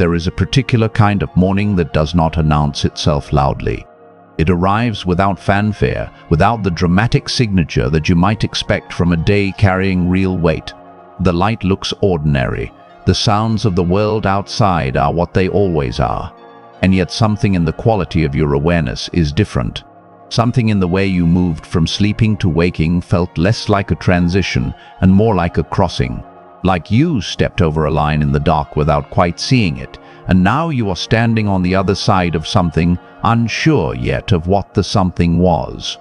There is a particular kind of morning that does not announce itself loudly. It arrives without fanfare, without the dramatic signature that you might expect from a day carrying real weight. The light looks ordinary. The sounds of the world outside are what they always are. And yet something in the quality of your awareness is different. Something in the way you moved from sleeping to waking felt less like a transition and more like a crossing. Like you stepped over a line in the dark without quite seeing it, and now you are standing on the other side of something, unsure yet of what the something was.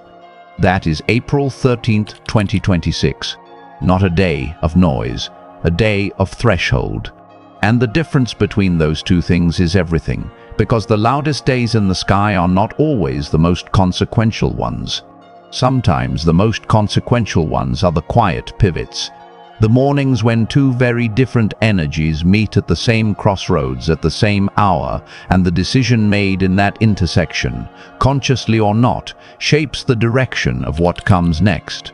That is April 13th, 2026. Not a day of noise, a day of threshold. And the difference between those two things is everything, because the loudest days in the sky are not always the most consequential ones. Sometimes the most consequential ones are the quiet pivots. The mornings when two very different energies meet at the same crossroads at the same hour, and the decision made in that intersection, consciously or not, shapes the direction of what comes next.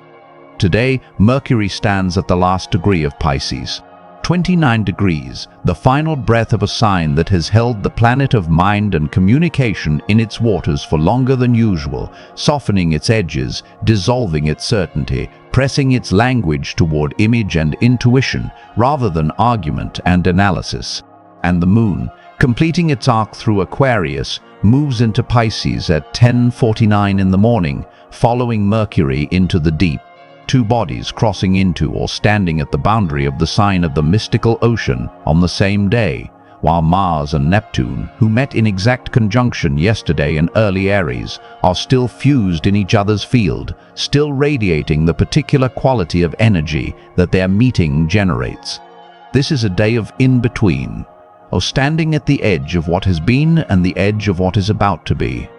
Today, Mercury stands at the last degree of Pisces. 29 degrees, the final breath of a sign that has held the planet of mind and communication in its waters for longer than usual, softening its edges, dissolving its certainty, pressing its language toward image and intuition rather than argument and analysis. And the moon, completing its arc through Aquarius, moves into Pisces at 10:49 in the morning, following Mercury into the deep. Two bodies crossing into or standing at the boundary of the sign of the mystical ocean on the same day, while Mars and Neptune, who met in exact conjunction yesterday in early Aries, are still fused in each other's field, still radiating the particular quality of energy that their meeting generates. This is a day of in-between, of standing at the edge of what has been and the edge of what is about to be.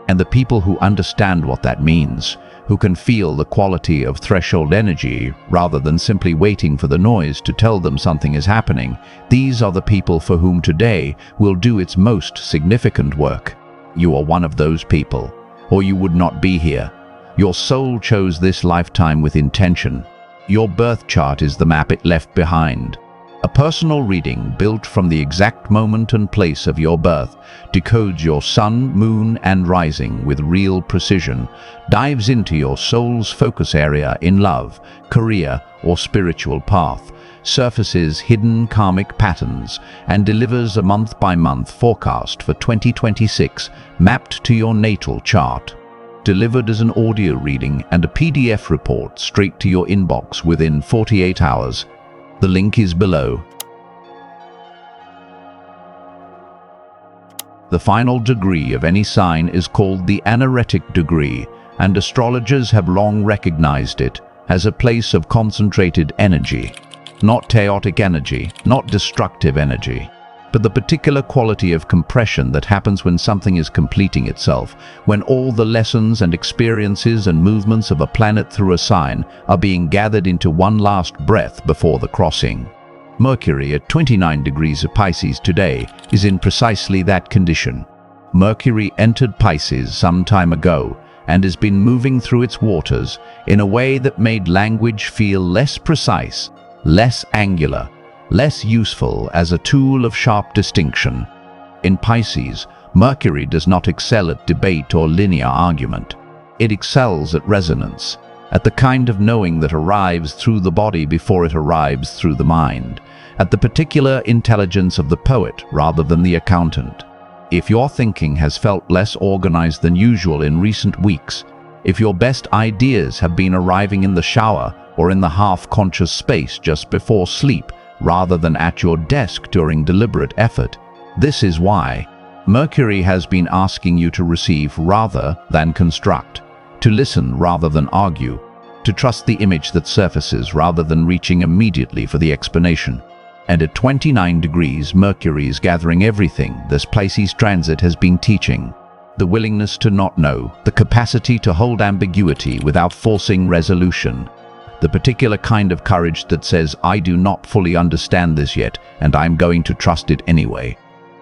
And the people who understand what that means, who can feel the quality of threshold energy rather than simply waiting for the noise to tell them something is happening, these are the people for whom today will do its most significant work. You are one of those people, or you would not be here. Your soul chose this lifetime with intention. Your birth chart is the map it left behind. A personal reading built from the exact moment and place of your birth decodes your sun, moon, and rising with real precision, dives into your soul's focus area in love, career, or spiritual path, surfaces hidden karmic patterns, and delivers a month-by-month forecast for 2026 mapped to your natal chart. Delivered as an audio reading and a PDF report straight to your inbox within 48 hours. The link is below. The final degree of any sign is called the Anaretic degree, and astrologers have long recognized it as a place of concentrated energy. Not chaotic energy, not destructive energy, but the particular quality of compression that happens when something is completing itself, when all the lessons and experiences and movements of a planet through a sign are being gathered into one last breath before the crossing. Mercury at 29 degrees of Pisces today is in precisely that condition. Mercury entered Pisces some time ago and has been moving through its waters in a way that made language feel less precise, less angular, less useful as a tool of sharp distinction. In Pisces, Mercury does not excel at debate or linear argument. It excels at resonance, at the kind of knowing that arrives through the body before it arrives through the mind, at the particular intelligence of the poet rather than the accountant. If your thinking has felt less organized than usual in recent weeks, if your best ideas have been arriving in the shower or in the half-conscious space just before sleep, rather than at your desk during deliberate effort, this is why. Mercury has been asking you to receive rather than construct, to listen rather than argue, to trust the image that surfaces rather than reaching immediately for the explanation. And at 29 degrees, Mercury is gathering everything this Pisces transit has been teaching. The willingness to not know, the capacity to hold ambiguity without forcing resolution. The particular kind of courage that says, I do not fully understand this yet, and I'm going to trust it anyway.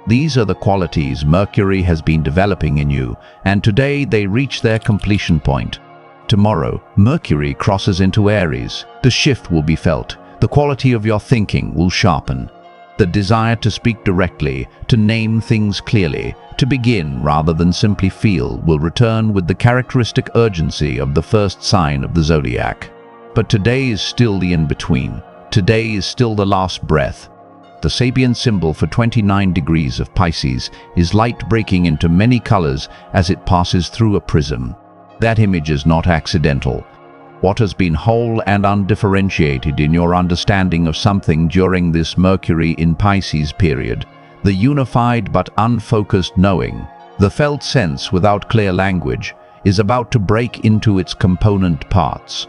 These are the qualities Mercury has been developing in you, and today they reach their completion point. Tomorrow, Mercury crosses into Aries. The shift will be felt. The quality of your thinking will sharpen. The desire to speak directly, to name things clearly, to begin rather than simply feel will return with the characteristic urgency of the first sign of the zodiac. But today is still the in-between. Today is still the last breath. The sapient symbol for 29 degrees of Pisces is light breaking into many colors as it passes through a prism. That image is not accidental. What has been whole and undifferentiated in your understanding of something during this Mercury in Pisces period, the unified but unfocused knowing, the felt sense without clear language, is about to break into its component parts.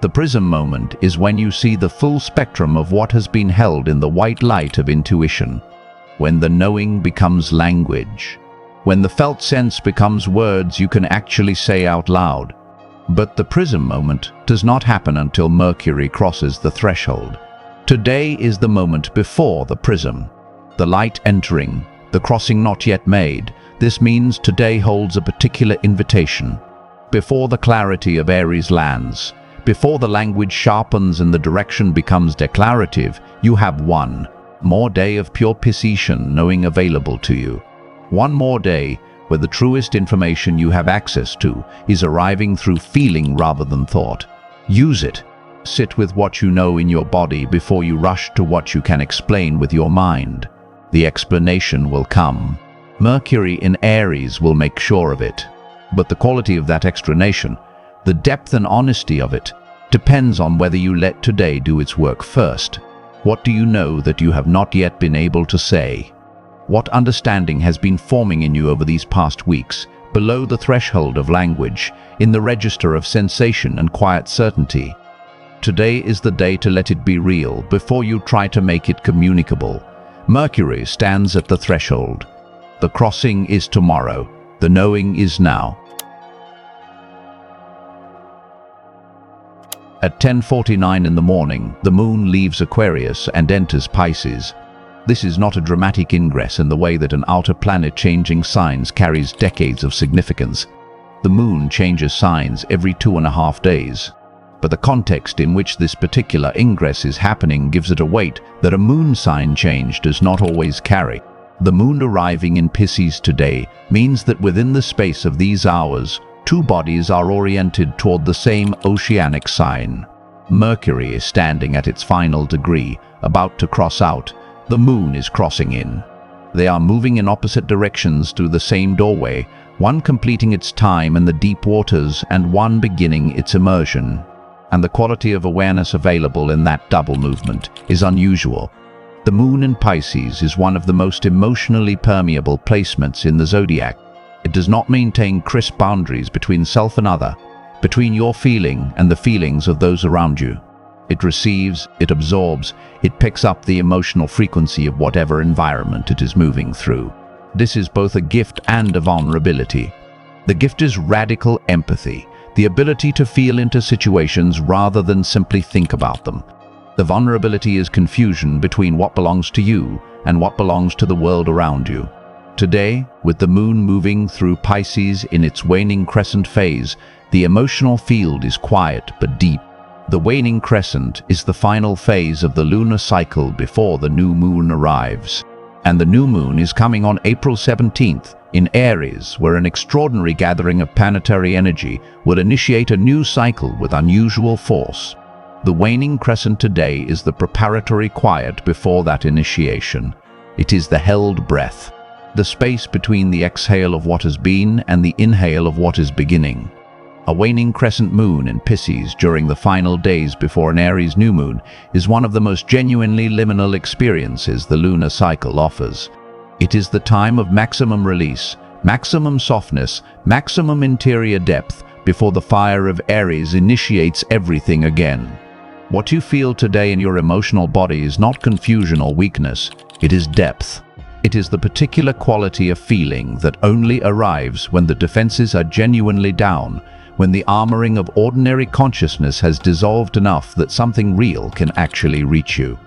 The prism moment is when you see the full spectrum of what has been held in the white light of intuition, when the knowing becomes language, when the felt sense becomes words you can actually say out loud. But the prism moment does not happen until Mercury crosses the threshold. Today is the moment before the prism. The light entering, the crossing not yet made. This means today holds a particular invitation. Before the clarity of Aries lands, before the language sharpens and the direction becomes declarative, you have one more day of pure Piscean knowing available to you. One more day where the truest information you have access to is arriving through feeling rather than thought. Use it. Sit with what you know in your body before you rush to what you can explain with your mind. The explanation will come. Mercury in Aries will make sure of it. But the quality of that explanation, the depth and honesty of it, depends on whether you let today do its work first. What do you know that you have not yet been able to say? What understanding has been forming in you over these past weeks, below the threshold of language, in the register of sensation and quiet certainty? Today is the day to let it be real before you try to make it communicable. Mercury stands at the threshold. The crossing is tomorrow. The knowing is now. At 10:49 in the morning, the moon leaves Aquarius and enters Pisces. This is not a dramatic ingress in the way that an outer planet changing signs carries decades of significance. The moon changes signs every 2.5 days. But the context in which this particular ingress is happening gives it a weight that a moon sign change does not always carry. The moon arriving in Pisces today means that within the space of these hours, two bodies are oriented toward the same oceanic sign. Mercury is standing at its final degree, about to cross out. The moon is crossing in. They are moving in opposite directions through the same doorway, one completing its time in the deep waters and one beginning its immersion. And the quality of awareness available in that double movement is unusual. The moon in Pisces is one of the most emotionally permeable placements in the zodiac. It does not maintain crisp boundaries between self and other, between your feeling and the feelings of those around you. It receives, it absorbs, it picks up the emotional frequency of whatever environment it is moving through. This is both a gift and a vulnerability. The gift is radical empathy, the ability to feel into situations rather than simply think about them. The vulnerability is confusion between what belongs to you and what belongs to the world around you. Today, with the moon moving through Pisces in its waning crescent phase, the emotional field is quiet but deep. The waning crescent is the final phase of the lunar cycle before the new moon arrives. And the new moon is coming on April 17th in Aries, where an extraordinary gathering of planetary energy will initiate a new cycle with unusual force. The waning crescent today is the preparatory quiet before that initiation. It is the held breath, the space between the exhale of what has been and the inhale of what is beginning. A waning crescent moon in Pisces during the final days before an Aries new moon is one of the most genuinely liminal experiences the lunar cycle offers. It is the time of maximum release, maximum softness, maximum interior depth before the fire of Aries initiates everything again. What you feel today in your emotional body is not confusion or weakness, it is depth. It is the particular quality of feeling that only arrives when the defenses are genuinely down, when the armoring of ordinary consciousness has dissolved enough that something real can actually reach you.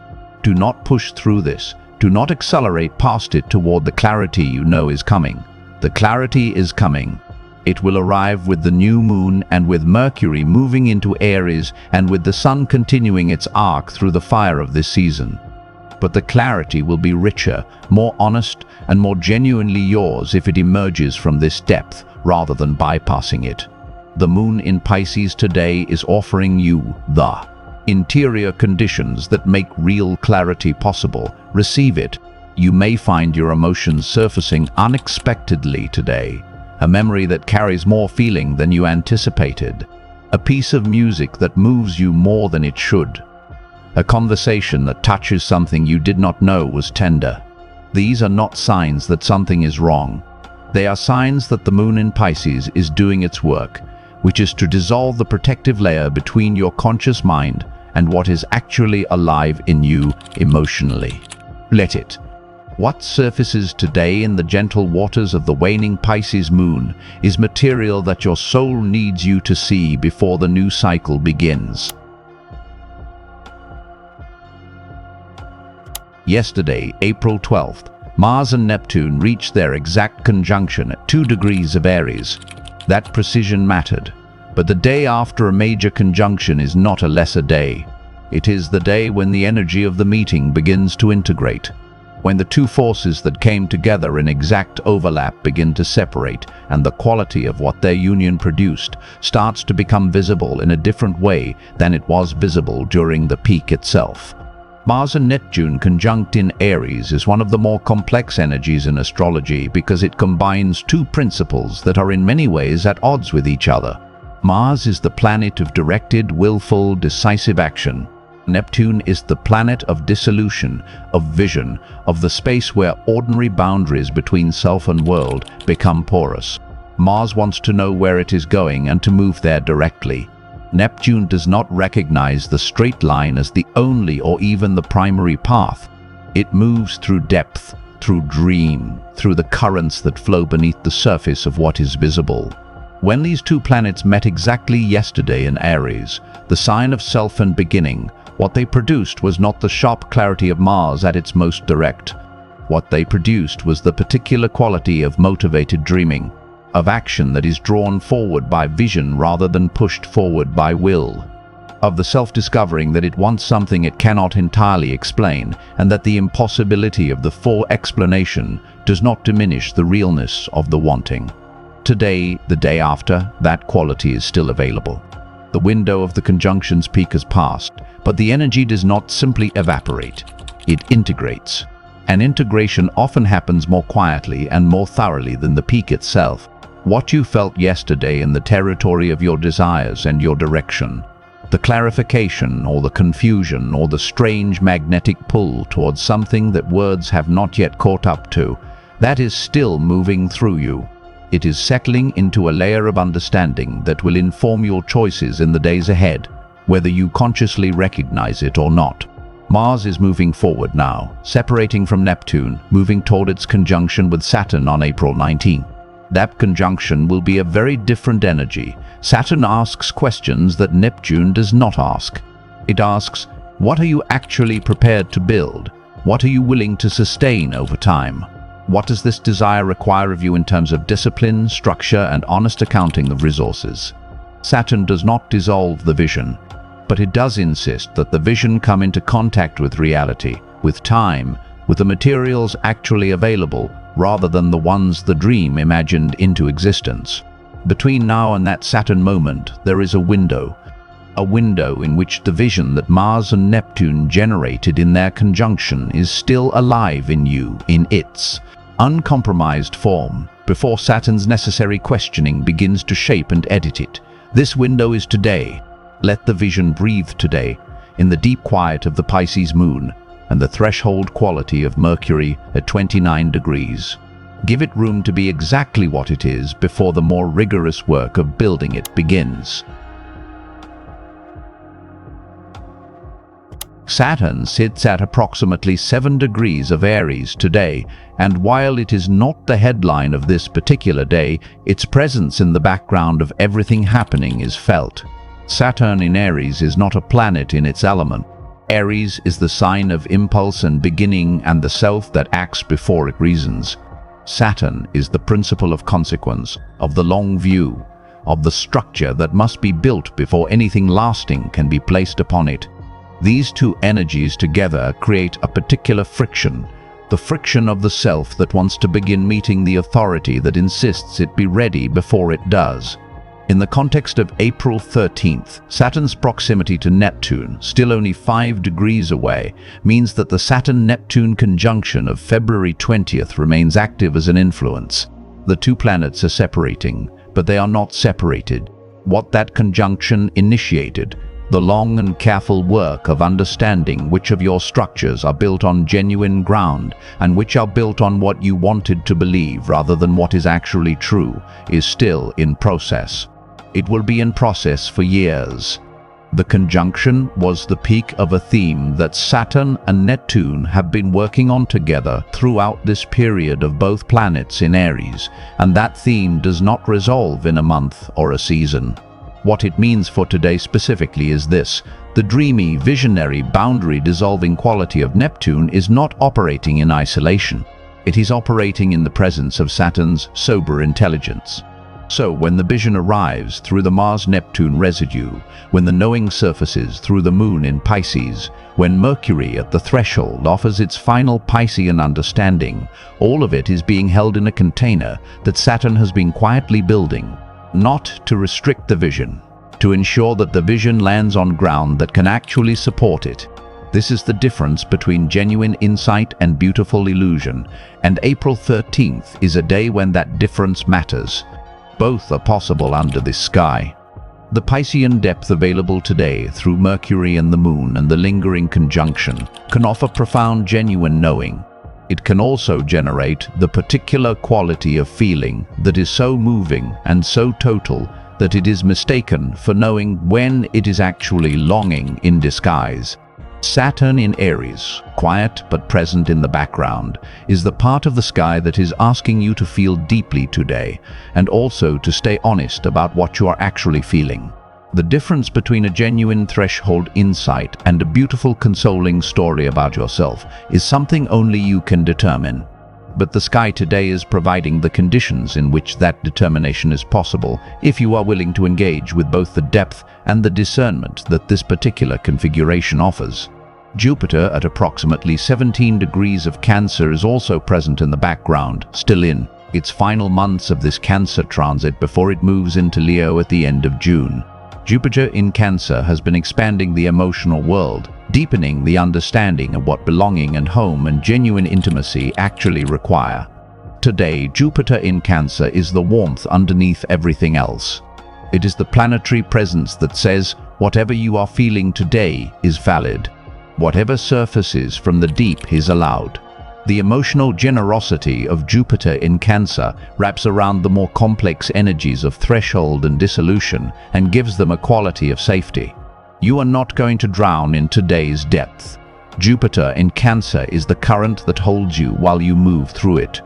Do not push through this. Do not accelerate past it toward the clarity you know is coming. The clarity is coming. It will arrive with the new moon and with Mercury moving into Aries and with the sun continuing its arc through the fire of this season. but the clarity will be richer, more honest, and more genuinely yours if it emerges from this depth rather than bypassing it. The moon in Pisces today is offering you the interior conditions that make real clarity possible. Receive it. You may find your emotions surfacing unexpectedly today, a memory that carries more feeling than you anticipated, a piece of music that moves you more than it should, a conversation that touches something you did not know was tender. These are not signs that something is wrong. They are signs that the moon in Pisces is doing its work, which is to dissolve the protective layer between your conscious mind and what is actually alive in you emotionally. Let it. What surfaces today in the gentle waters of the waning Pisces moon is material that your soul needs you to see before the new cycle begins. Yesterday, April 12th, Mars and Neptune reached their exact conjunction at 2 degrees of Aries. That precision mattered. But the day after a major conjunction is not a lesser day. It is the day when the energy of the meeting begins to integrate, when the two forces that came together in exact overlap begin to separate, and the quality of what their union produced starts to become visible in a different way than it was visible during the peak itself. Mars and Neptune conjunct in Aries is one of the more complex energies in astrology because it combines two principles that are in many ways at odds with each other. Mars is the planet of directed, willful, decisive action. Neptune is the planet of dissolution, of vision, of the space where ordinary boundaries between self and world become porous. Mars wants to know where it is going and to move there directly. Neptune does not recognize the straight line as the only or even the primary path. It moves through depth, through dream, through the currents that flow beneath the surface of what is visible. When these two planets met exactly yesterday in Aries, the sign of self and beginning, what they produced was not the sharp clarity of Mars at its most direct. What they produced was the particular quality of motivated dreaming, of action that is drawn forward by vision rather than pushed forward by will, of the self-discovering that it wants something it cannot entirely explain, and that the impossibility of the full explanation does not diminish the realness of the wanting. Today, the day after, that quality is still available. The window of the conjunction's peak has passed, but the energy does not simply evaporate. It integrates. And integration often happens more quietly and more thoroughly than the peak itself. What you felt yesterday in the territory of your desires and your direction, the clarification or the confusion or the strange magnetic pull towards something that words have not yet caught up to, that is still moving through you. It is settling into a layer of understanding that will inform your choices in the days ahead, whether you consciously recognize it or not. Mars is moving forward now, separating from Neptune, moving toward its conjunction with Saturn on April 19. That conjunction will be a very different energy. Saturn asks questions that Neptune does not ask. It asks, what are you actually prepared to build? What are you willing to sustain over time? What does this desire require of you in terms of discipline, structure, and honest accounting of resources? Saturn does not dissolve the vision, but it does insist that the vision come into contact with reality, with time, with the materials actually available, rather than the ones the dream imagined into existence. Between now and that Saturn moment, there is a window in which the vision that Mars and Neptune generated in their conjunction is still alive in you, in its uncompromised form, before Saturn's necessary questioning begins to shape and edit it. This window is today. Let the vision breathe today, in the deep quiet of the Pisces moon, and the threshold quality of Mercury at 29 degrees. Give it room to be exactly what it is before the more rigorous work of building it begins. Saturn sits at approximately 7 degrees of Aries today, and while it is not the headline of this particular day, its presence in the background of everything happening is felt. Saturn in Aries is not a planet in its element. Aries is the sign of impulse and beginning and the self that acts before it reasons. Saturn is the principle of consequence, of the long view, of the structure that must be built before anything lasting can be placed upon it. These two energies together create a particular friction, the friction of the self that wants to begin meeting the authority that insists it be ready before it does. In the context of April 13th, Saturn's proximity to Neptune, still only 5 degrees away, means that the Saturn-Neptune conjunction of February 20th remains active as an influence. The two planets are separating, but they are not separated. What that conjunction initiated, the long and careful work of understanding which of your structures are built on genuine ground and which are built on what you wanted to believe rather than what is actually true, is still in process. It will be in process for years. The conjunction was the peak of a theme that Saturn and Neptune have been working on together throughout this period of both planets in Aries, and that theme does not resolve in a month or a season. What it means for today specifically is this: the dreamy, visionary, boundary-dissolving quality of Neptune is not operating in isolation. It is operating in the presence of Saturn's sober intelligence. So when the vision arrives through the Mars-Neptune residue, when the knowing surfaces through the moon in Pisces, when Mercury at the threshold offers its final Piscean understanding, all of it is being held in a container that Saturn has been quietly building, not to restrict the vision, to ensure that the vision lands on ground that can actually support it. This is the difference between genuine insight and beautiful illusion, and April 13th is a day when that difference matters. Both are possible under this sky. The Piscean depth available today through Mercury and the Moon and the lingering conjunction can offer profound genuine knowing. It can also generate the particular quality of feeling that is so moving and so total that it is mistaken for knowing when it is actually longing in disguise. Saturn in Aries, quiet but present in the background, is the part of the sky that is asking you to feel deeply today, and also to stay honest about what you are actually feeling. The difference between a genuine threshold insight and a beautiful consoling story about yourself is something only you can determine. But the sky today is providing the conditions in which that determination is possible if you are willing to engage with both the depth and the discernment that this particular configuration offers. Jupiter at approximately 17 degrees of Cancer is also present in the background, still in its final months of this Cancer transit before it moves into Leo at the end of June. Jupiter in Cancer has been expanding the emotional world, deepening the understanding of what belonging and home and genuine intimacy actually require. Today, Jupiter in Cancer is the warmth underneath everything else. It is the planetary presence that says, whatever you are feeling today is valid. Whatever surfaces from the deep is allowed. The emotional generosity of Jupiter in Cancer wraps around the more complex energies of threshold and dissolution and gives them a quality of safety. You are not going to drown in today's depth. Jupiter in Cancer is the current that holds you while you move through it.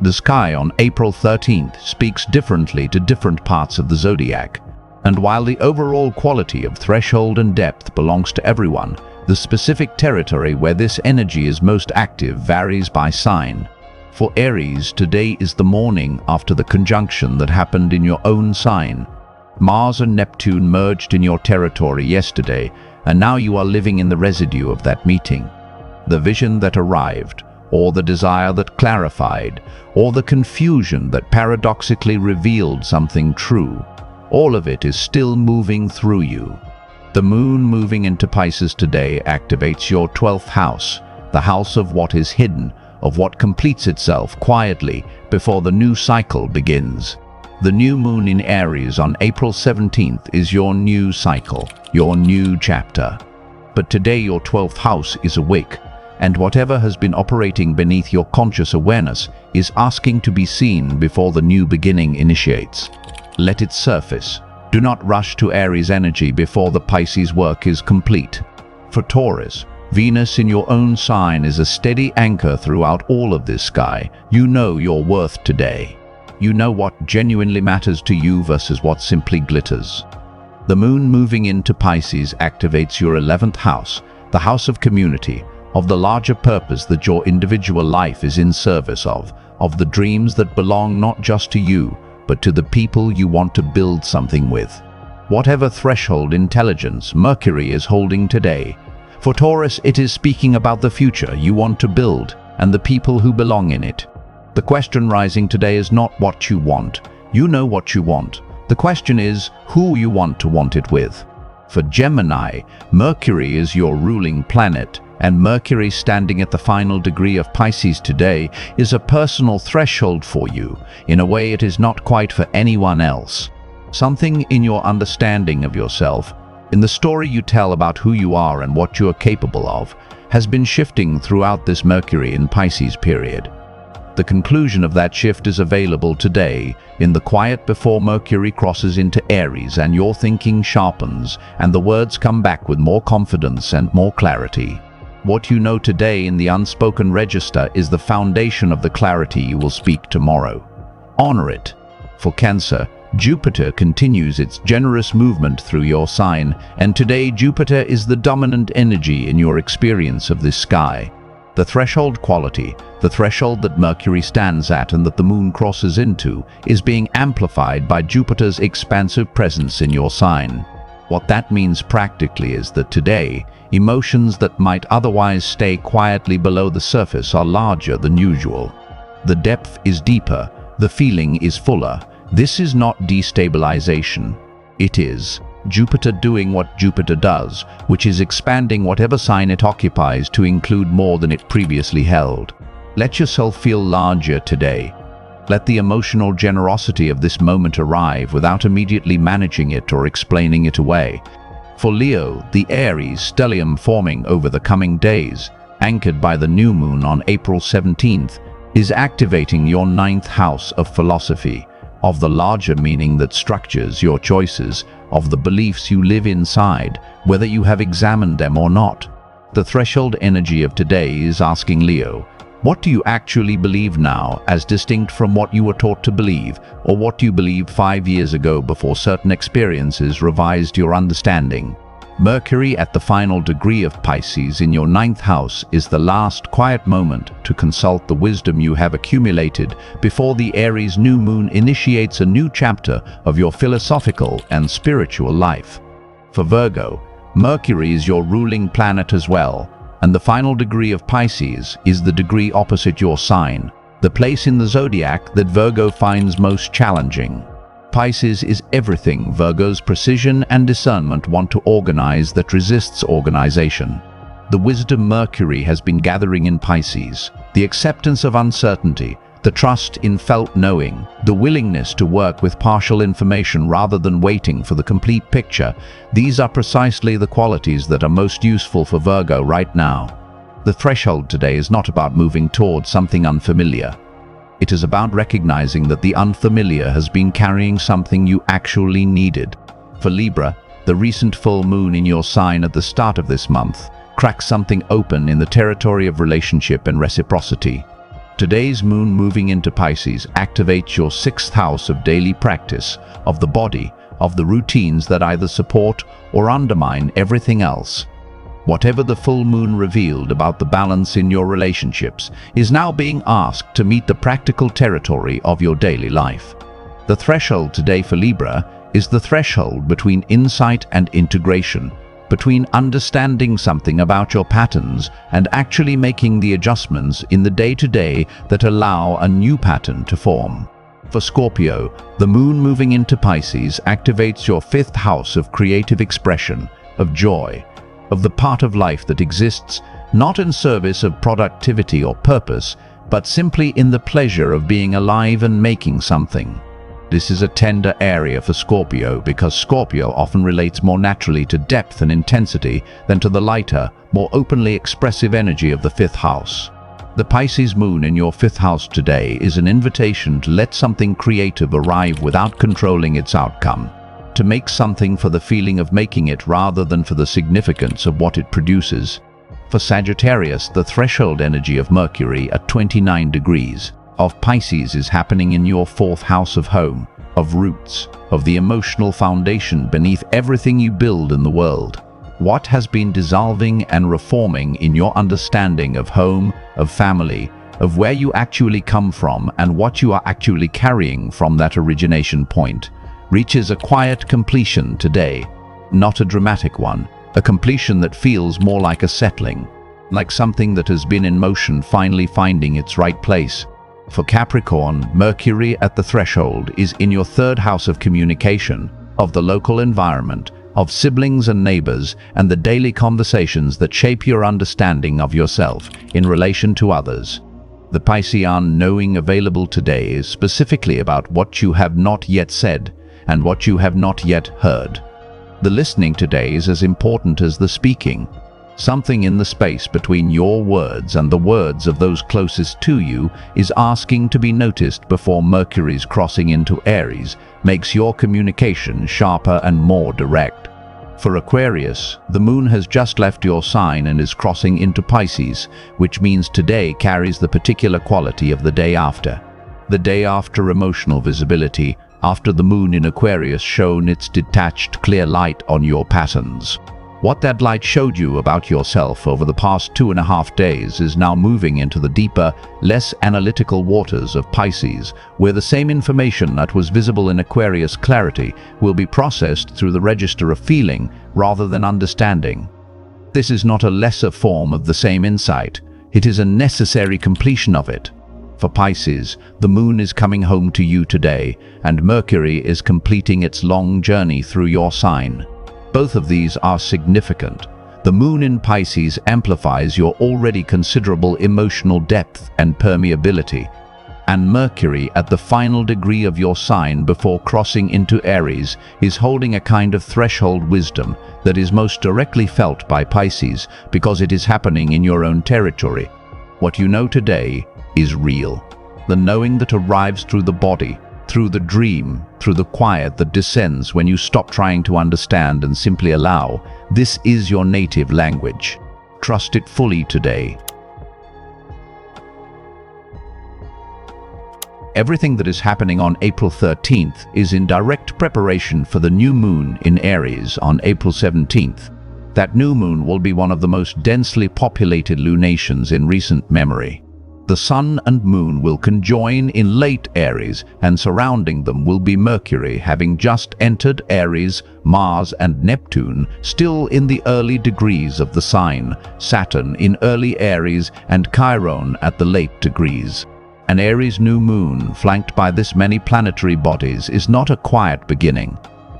The sky on April 13th speaks differently to different parts of the zodiac. And while the overall quality of threshold and depth belongs to everyone, the specific territory where this energy is most active varies by sign. For Aries, today is the morning after the conjunction that happened in your own sign. Mars and Neptune merged in your territory yesterday, and now you are living in the residue of that meeting. The vision that arrived, or the desire that clarified, or the confusion that paradoxically revealed something true, all of it is still moving through you. The moon moving into Pisces today activates your 12th house, the house of what is hidden, of what completes itself quietly before the new cycle begins. The new moon in Aries on April 17th is your new cycle, your new chapter. But today your 12th house is awake, and whatever has been operating beneath your conscious awareness is asking to be seen before the new beginning initiates. Let it surface. Do not rush to Aries energy before the Pisces work is complete. For Taurus, Venus in your own sign is a steady anchor throughout all of this sky. You know your worth today. You know what genuinely matters to you versus what simply glitters. The moon moving into Pisces activates your 11th house, the house of community, of the larger purpose that your individual life is in service of the dreams that belong not just to you, but to the people you want to build something with. whatever threshold intelligence Mercury is holding today. For Taurus, it is speaking about the future you want to build and the people who belong in it. The question rising today is not what you want. You know what you want. The question is who you want it with. For Gemini, Mercury is your ruling planet, and Mercury standing at the final degree of Pisces today is a personal threshold for you. In a way, it is not quite for anyone else. Something in your understanding of yourself, in the story you tell about who you are and what you are capable of, has been shifting throughout this Mercury in Pisces period. The conclusion of that shift is available today, in the quiet before Mercury crosses into Aries and your thinking sharpens and the words come back with more confidence and more clarity. What you know today in the unspoken register is the foundation of the clarity you will speak tomorrow. Honor it. For Cancer, Jupiter continues its generous movement through your sign, and today Jupiter is the dominant energy in your experience of this sky. The threshold quality, the threshold that Mercury stands at and that the moon crosses into, is being amplified by Jupiter's expansive presence in your sign. What that means practically is that today, emotions that might otherwise stay quietly below the surface are larger than usual. The depth is deeper, the feeling is fuller. This is not destabilization. It is Jupiter doing what Jupiter does, which is expanding whatever sign it occupies to include more than it previously held. Let yourself feel larger today. Let the emotional generosity of this moment arrive without immediately managing it or explaining it away. For Leo, the Aries stellium forming over the coming days, anchored by the new moon on April 17th, is activating your 9th house of philosophy, of the larger meaning that structures your choices, of the beliefs you live inside, whether you have examined them or not. The threshold energy of today is asking Leo, what do you actually believe now, as distinct from what you were taught to believe, or what you believed 5 years ago before certain experiences revised your understanding? Mercury at the final degree of Pisces in your 9th house is the last quiet moment to consult the wisdom you have accumulated before the Aries new moon initiates a new chapter of your philosophical and spiritual life. For Virgo, Mercury is your ruling planet as well, and the final degree of Pisces is the degree opposite your sign, the place in the zodiac that Virgo finds most challenging. Pisces is everything Virgo's precision and discernment want to organize that resists organization. The wisdom Mercury has been gathering in Pisces, the acceptance of uncertainty, the trust in felt knowing, the willingness to work with partial information rather than waiting for the complete picture, these are precisely the qualities that are most useful for Virgo right now. The threshold today is not about moving towards something unfamiliar. It is about recognizing that the unfamiliar has been carrying something you actually needed. For Libra, the recent full moon in your sign at the start of this month cracks something open in the territory of relationship and reciprocity. Today's moon moving into Pisces activates your 6th house of daily practice, of the body, of the routines that either support or undermine everything else. Whatever the full moon revealed about the balance in your relationships is now being asked to meet the practical territory of your daily life. The threshold today for Libra is the threshold between insight and integration, between understanding something about your patterns and actually making the adjustments in the day-to-day that allow a new pattern to form. For Scorpio, the moon moving into Pisces activates your 5th house of creative expression, of joy, of the part of life that exists not in service of productivity or purpose, but simply in the pleasure of being alive and making something. This is a tender area for Scorpio because Scorpio often relates more naturally to depth and intensity than to the lighter, more openly expressive energy of the 5th house. The Pisces moon in your 5th house today is an invitation to let something creative arrive without controlling its outcome, to make something for the feeling of making it rather than for the significance of what it produces. For Sagittarius, the threshold energy of Mercury at 29 degrees of Pisces is happening in your 4th house of home, of roots, of the emotional foundation beneath everything you build in the world. What has been dissolving and reforming in your understanding of home, of family, of where you actually come from and what you are actually carrying from that origination point. reaches a quiet completion today, not a dramatic one, a completion that feels more like a settling, like something that has been in motion finally finding its right place. For Capricorn, Mercury at the threshold is in your third house of communication, of the local environment, of siblings and neighbors, and the daily conversations that shape your understanding of yourself in relation to others. The Piscean knowing available today is specifically about what you have not yet said and what you have not yet heard. The listening today is as important as the speaking. Something in the space between your words and the words of those closest to you is asking to be noticed before Mercury's crossing into Aries makes your communication sharper and more direct. For Aquarius, the moon has just left your sign and is crossing into Pisces, which means today carries the particular quality of the day after. The day after emotional visibility, after the moon in Aquarius shone its detached, clear light on your patterns. What that light showed you about yourself over the past 2.5 days is now moving into the deeper, less analytical waters of Pisces, where the same information that was visible in Aquarius clarity will be processed through the register of feeling rather than understanding. This is not a lesser form of the same insight. It is a necessary completion of it. For Pisces, the moon is coming home to you today, and Mercury is completing its long journey through your sign. Both of these are significant. The moon in Pisces amplifies your already considerable emotional depth and permeability, and Mercury at the final degree of your sign before crossing into Aries is holding a kind of threshold wisdom that is most directly felt by Pisces because it is happening in your own territory. What you know today is real. The knowing that arrives through the body, through the dream, through the quiet that descends when you stop trying to understand and simply allow. This is your native language. Trust it fully today. Everything that is happening on April 13th is in direct preparation for the new moon in Aries on April 17th. That new moon will be one of the most densely populated lunations in recent memory. The Sun and Moon will conjoin in late Aries, and surrounding them will be Mercury having just entered Aries, Mars and Neptune still in the early degrees of the sign, Saturn in early Aries and Chiron at the late degrees. An Aries new moon flanked by this many planetary bodies is not a quiet beginning.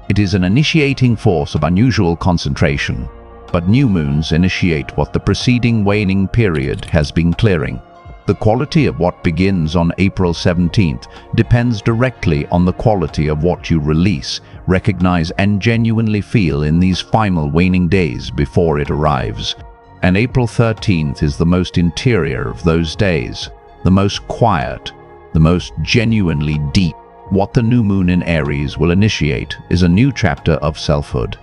It is an initiating force of unusual concentration. But new moons initiate what the preceding waning period has been clearing. The quality of what begins on April 17th depends directly on the quality of what you release, recognize and genuinely feel in these final waning days before it arrives. And April 13th is the most interior of those days, the most quiet, the most genuinely deep. What the new moon in Aries will initiate is a new chapter of selfhood,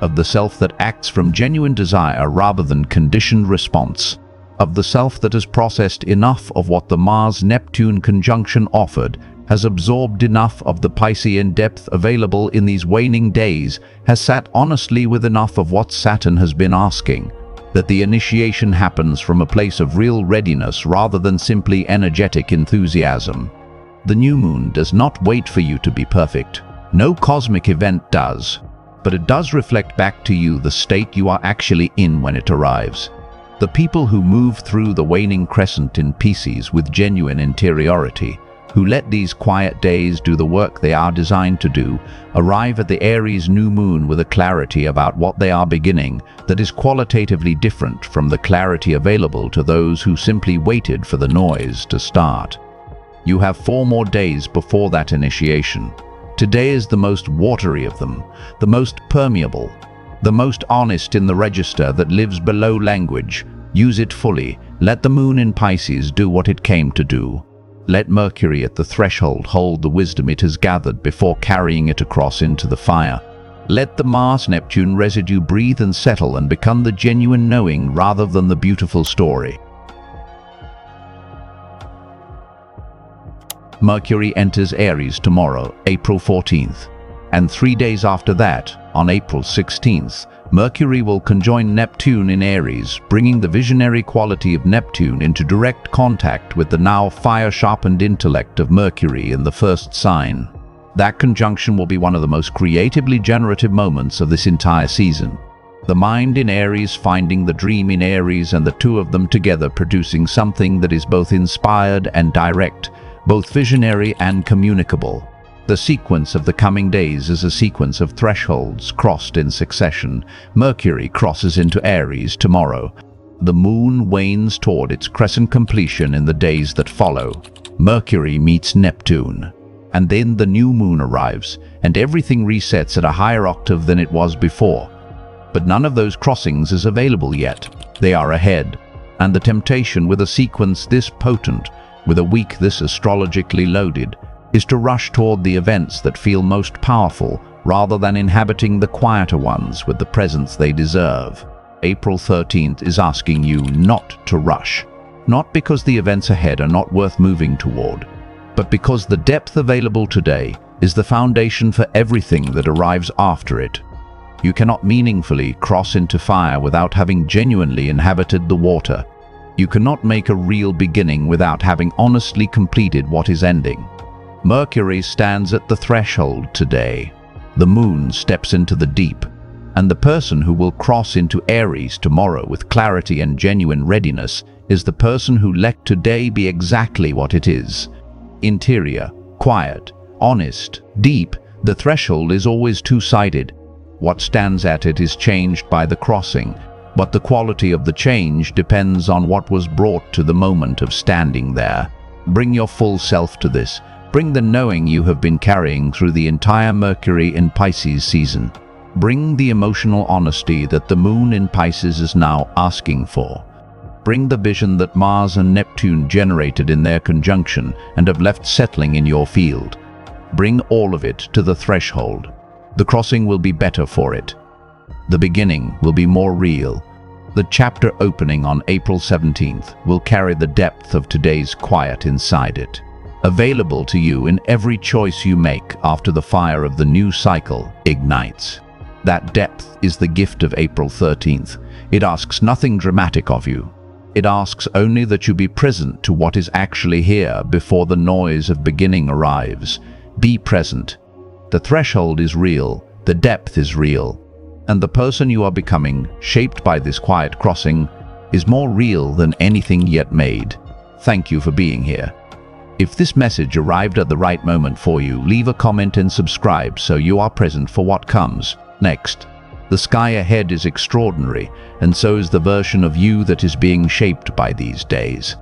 of the self that acts from genuine desire rather than conditioned response, of the self that has processed enough of what the Mars-Neptune conjunction offered, has absorbed enough of the Piscean depth available in these waning days, has sat honestly with enough of what Saturn has been asking, that the initiation happens from a place of real readiness rather than simply energetic enthusiasm. The new moon does not wait for you to be perfect. No cosmic event does, but it does reflect back to you the state you are actually in when it arrives. The people who move through the waning crescent in Pisces with genuine interiority, who let these quiet days do the work they are designed to do, arrive at the Aries new moon with a clarity about what they are beginning that is qualitatively different from the clarity available to those who simply waited for the noise to start. You have 4 more days before that initiation. Today is the most watery of them, the most permeable, the most honest in the register that lives below language. Use it fully. Let the moon in Pisces do what it came to do. Let Mercury at the threshold hold the wisdom it has gathered before carrying it across into the fire. Let the Mars-Neptune residue breathe and settle and become the genuine knowing rather than the beautiful story. Mercury enters Aries tomorrow, April 14th. And 3 days after that, on April 16th, Mercury will conjoin Neptune in Aries, bringing the visionary quality of Neptune into direct contact with the now fire-sharpened intellect of Mercury in the first sign. That conjunction will be one of the most creatively generative moments of this entire season. The mind in Aries finding the dream in Aries, and the two of them together producing something that is both inspired and direct, both visionary and communicable. The sequence of the coming days is a sequence of thresholds crossed in succession. Mercury crosses into Aries tomorrow. The moon wanes toward its crescent completion in the days that follow. Mercury meets Neptune. And then the new moon arrives, and everything resets at a higher octave than it was before. But none of those crossings is available yet. They are ahead. And the temptation with a sequence this potent, with a week this astrologically loaded, is to rush toward the events that feel most powerful, rather than inhabiting the quieter ones with the presence they deserve. April 13th is asking you not to rush. Not because the events ahead are not worth moving toward, but because the depth available today is the foundation for everything that arrives after it. You cannot meaningfully cross into fire without having genuinely inhabited the water. You cannot make a real beginning without having honestly completed what is ending. Mercury stands at the threshold today. The moon steps into the deep, and the person who will cross into Aries tomorrow with clarity and genuine readiness is the person who let today be exactly what it is. Interior, quiet, honest, deep. The threshold is always two-sided. What stands at it is changed by the crossing, but the quality of the change depends on what was brought to the moment of standing there. Bring your full self to this. Bring the knowing you have been carrying through the entire Mercury in Pisces season. Bring the emotional honesty that the moon in Pisces is now asking for. Bring the vision that Mars and Neptune generated in their conjunction and have left settling in your field. Bring all of it to the threshold. The crossing will be better for it. The beginning will be more real. The chapter opening on April 17th will carry the depth of today's quiet inside it. Available to you in every choice you make after the fire of the new cycle ignites. That depth is the gift of April 13th. It asks nothing dramatic of you. It asks only that you be present to what is actually here before the noise of beginning arrives. Be present. The threshold is real, the depth is real, and the person you are becoming, shaped by this quiet crossing, is more real than anything yet made. Thank you for being here. If this message arrived at the right moment for you, leave a comment and subscribe so you are present for what comes next. The sky ahead is extraordinary, and so is the version of you that is being shaped by these days.